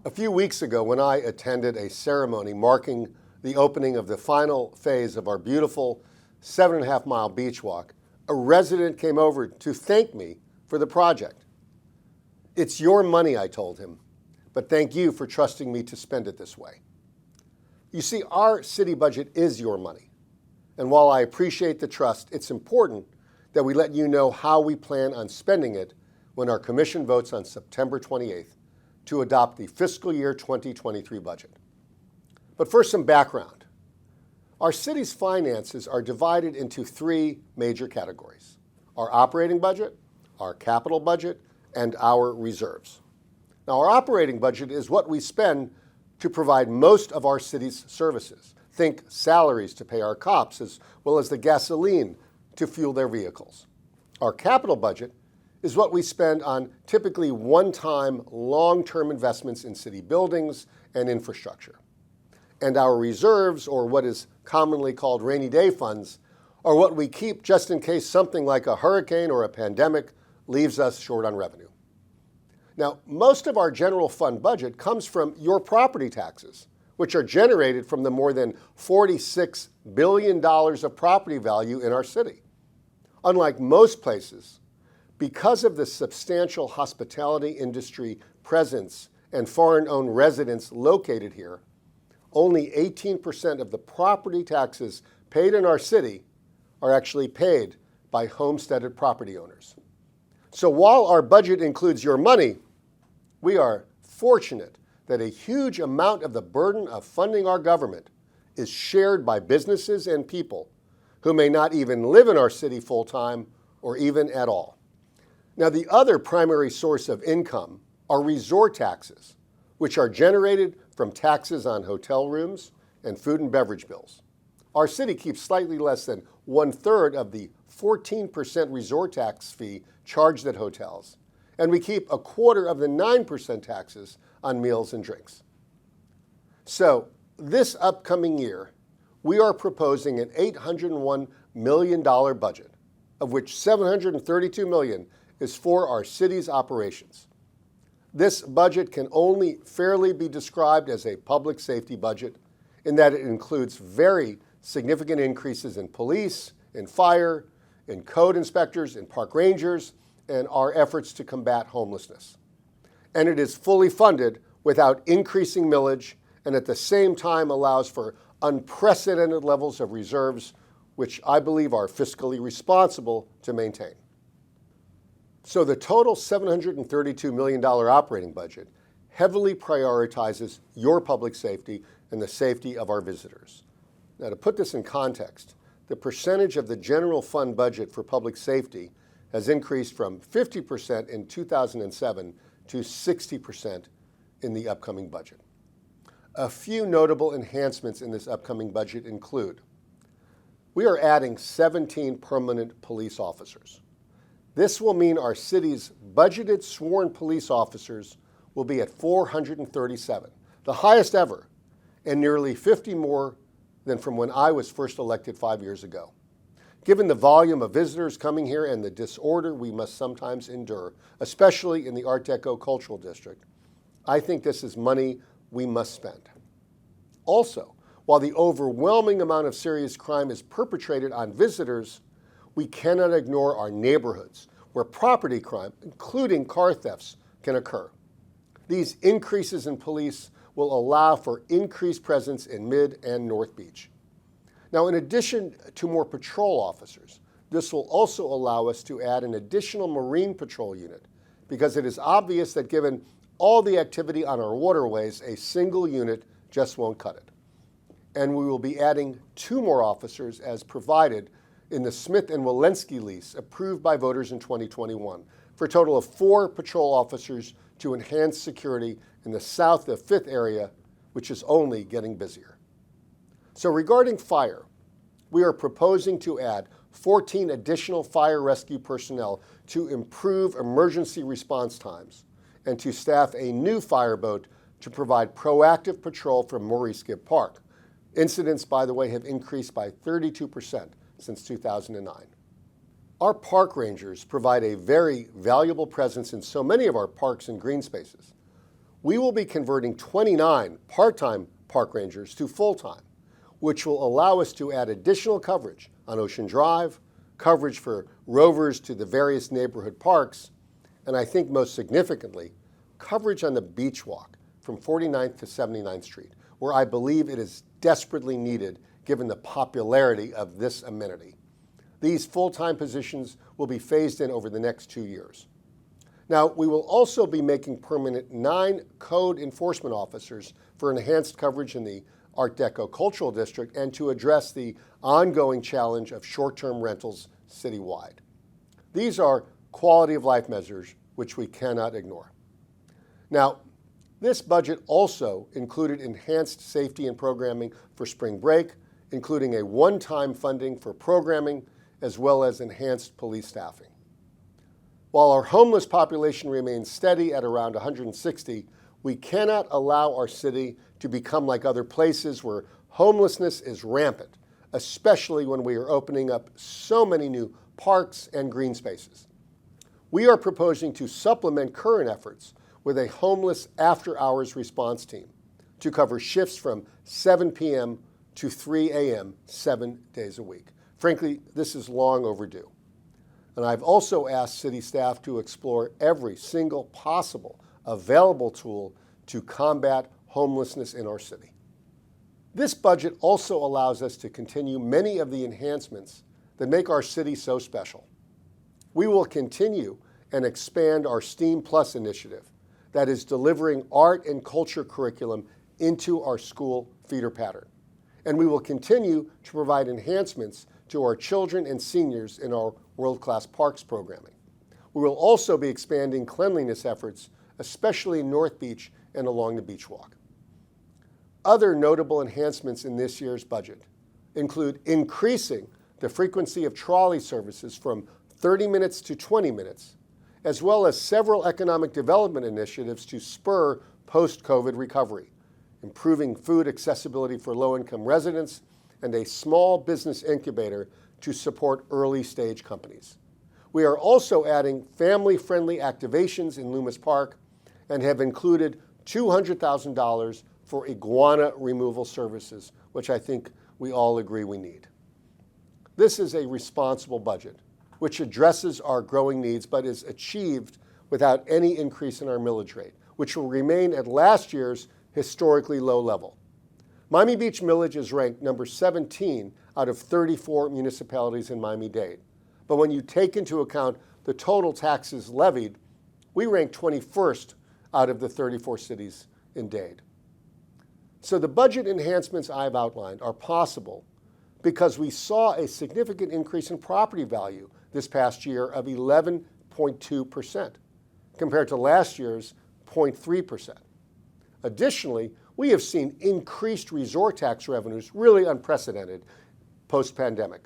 A few weeks ago, when I attended a ceremony marking the opening of the final phase of our beautiful 7.5-mile beach walk, a resident came over to thank me for the project. "It's your money," I told him, "but thank you for trusting me to spend it this way." You see, our city budget is your money. And while I appreciate the trust, it's important that we let you know how we plan on spending it when our commission votes on September 28th to adopt the fiscal year 2023 budget. But first, some background. Our city's finances are divided into three major categories: our operating budget, our capital budget, and our reserves. Now, our operating budget is what we spend to provide most of our city's services. Think salaries to pay our cops, as well as the gasoline to fuel their vehicles. Our capital budget is what we spend on typically one-time, long-term investments in city buildings and infrastructure. And our reserves, or what is commonly called rainy day funds, are what we keep just in case something like a hurricane or a pandemic leaves us short on revenue. Now, most of our general fund budget comes from your property taxes, which are generated from the more than $46 billion of property value in our city. Unlike most places, because of the substantial hospitality industry presence and foreign-owned residents located here, only 18% of the property taxes paid in our city are actually paid by homesteaded property owners. So while our budget includes your money, we are fortunate that a huge amount of the burden of funding our government is shared by businesses and people who may not even live in our city full-time or even at all. Now, the other primary source of income are resort taxes, which are generated from taxes on hotel rooms and food and beverage bills. Our city keeps slightly less than 1/3 of the 14% resort tax fee charged at hotels, and we keep 1/4 of the 9% taxes on meals and drinks. So this upcoming year, we are proposing an $801 million budget, of which $732 million is for our city's operations. This budget can only fairly be described as a public safety budget in that it includes very significant increases in police, in fire, in code inspectors, in park rangers, and our efforts to combat homelessness. And it is fully funded without increasing millage, and at the same time allows for unprecedented levels of reserves, which I believe are fiscally responsible to maintain. So the total $732 million operating budget heavily prioritizes your public safety and the safety of our visitors. Now, to put this in context, the percentage of the general fund budget for public safety has increased from 50% in 2007 to 60% in the upcoming budget. A few notable enhancements in this upcoming budget include: we are adding 17 permanent police officers. This will mean our city's budgeted sworn police officers will be at 437, the highest ever, and nearly 50 more than from when I was first elected 5 years ago. Given the volume of visitors coming here and the disorder we must sometimes endure, especially in the Art Deco Cultural District, I think this is money we must spend. Also, while the overwhelming amount of serious crime is perpetrated on visitors, we cannot ignore our neighborhoods, where property crime, including car thefts, can occur. These increases in police will allow for increased presence in Mid and North Beach. Now, in addition to more patrol officers, this will also allow us to add an additional Marine Patrol unit, because it is obvious that given all the activity on our waterways, a single unit just won't cut it. And we will be adding 2 more officers as provided in the Smith and Walensky lease approved by voters in 2021, for a total of 4 patrol officers to enhance security in the south of 5th area, which is only getting busier. So regarding fire, we are proposing to add 14 additional fire rescue personnel to improve emergency response times and to staff a new fireboat to provide proactive patrol from Maurice Gibb Park. Incidents, by the way, have increased by 32% since 2009. Our park rangers provide a very valuable presence in so many of our parks and green spaces. we will be converting 29 part-time park rangers to full-time, which will allow us to add additional coverage on Ocean Drive, coverage for rovers to the various neighborhood parks, and I think most significantly, coverage on the beach walk from 49th to 79th Street, where I believe it is desperately needed given the popularity of this amenity. These full-time positions will be phased in over the next 2 years. Now, we will also be making permanent 9 code enforcement officers for enhanced coverage in the Art Deco Cultural District and to address the ongoing challenge of short-term rentals citywide. These are quality of life measures which we cannot ignore. Now, this budget also included enhanced safety and programming for spring break, including a one-time funding for programming as well as enhanced police staffing. While our homeless population remains steady at around 160, we cannot allow our city to become like other places where homelessness is rampant, especially when we are opening up so many new parks and green spaces. We are proposing to supplement current efforts with a homeless after-hours response team to cover shifts from 7 p.m. to 3 a.m. 7 days a week. Frankly, this is long overdue. And I've also asked city staff to explore every single possible available tool to combat homelessness in our city. This budget also allows us to continue many of the enhancements that make our city so special. We will continue and expand our STEAM Plus initiative that is delivering art and culture curriculum into our school feeder pattern. And we will continue to provide enhancements to our children and seniors in our world-class parks programming. We will also be expanding cleanliness efforts, especially in North Beach and along the beach walk. Other notable enhancements in this year's budget include increasing the frequency of trolley services from 30 minutes to 20 minutes, as well as several economic development initiatives to spur post-COVID recovery, improving food accessibility for low-income residents, and a small business incubator to support early-stage companies. We are also adding family-friendly activations in Loomis Park and have included $200,000 for iguana removal services, which I think we all agree we need. This is a responsible budget, which addresses our growing needs but is achieved without any increase in our millage rate, which will remain at last year's historically low level. Miami Beach millage is ranked number 17 out of 34 municipalities in Miami-Dade. But when you take into account the total taxes levied, we rank 21st out of the 34 cities in Dade. So the budget enhancements I've outlined are possible because we saw a significant increase in property value this past year of 11.2% compared to last year's 0.3%. Additionally, we have seen increased resort tax revenues, really unprecedented, post-pandemic.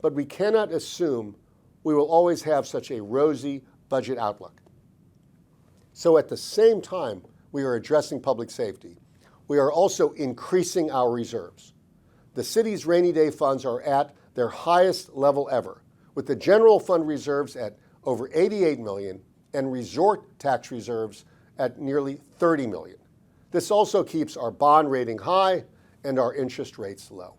But we cannot assume we will always have such a rosy budget outlook. So at the same time we are addressing public safety, we are also increasing our reserves. The city's rainy day funds are at their highest level ever, with the general fund reserves at over $88 million and resort tax reserves at nearly $30 million. This also keeps our bond rating high and our interest rates low.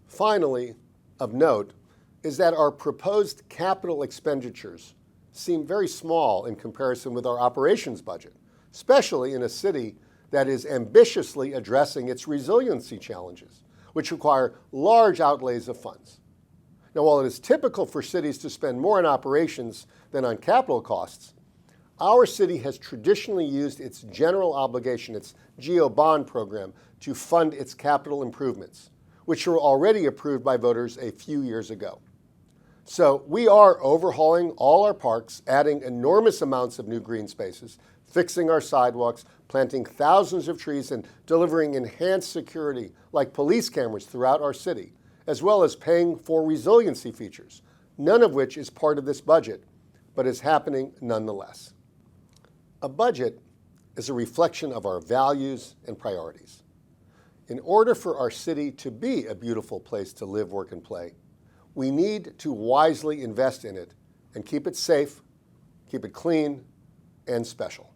Finally, of note is that our proposed capital expenditures seem very small in comparison with our operations budget, especially in a city that is ambitiously addressing its resiliency challenges, which require large outlays of funds. Now, while it is typical for cities to spend more on operations than on capital costs, our city has traditionally used its general obligation, its GO bond program, to fund its capital improvements, which were already approved by voters a few years ago. So we are overhauling all our parks, adding enormous amounts of new green spaces, fixing our sidewalks, planting thousands of trees, and delivering enhanced security like police cameras throughout our city, as well as paying for resiliency features, none of which is part of this budget, but is happening nonetheless. A budget is a reflection of our values and priorities. In order for our city to be a beautiful place to live, work, and play, we need to wisely invest in it and keep it safe, keep it clean, and special.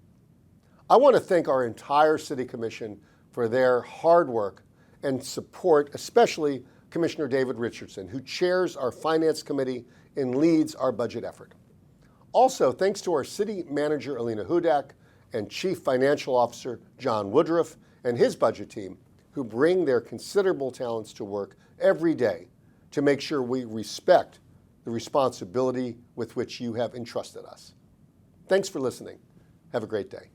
I want to thank our entire City Commission for their hard work and support, especially Commissioner David Richardson, who chairs our Finance Committee and leads our budget effort. Also, thanks to our City Manager, Alina Hudak, and Chief Financial Officer, John Woodruff, and his budget team, who bring their considerable talents to work every day to make sure we respect the responsibility with which you have entrusted us. Thanks for listening. Have a great day.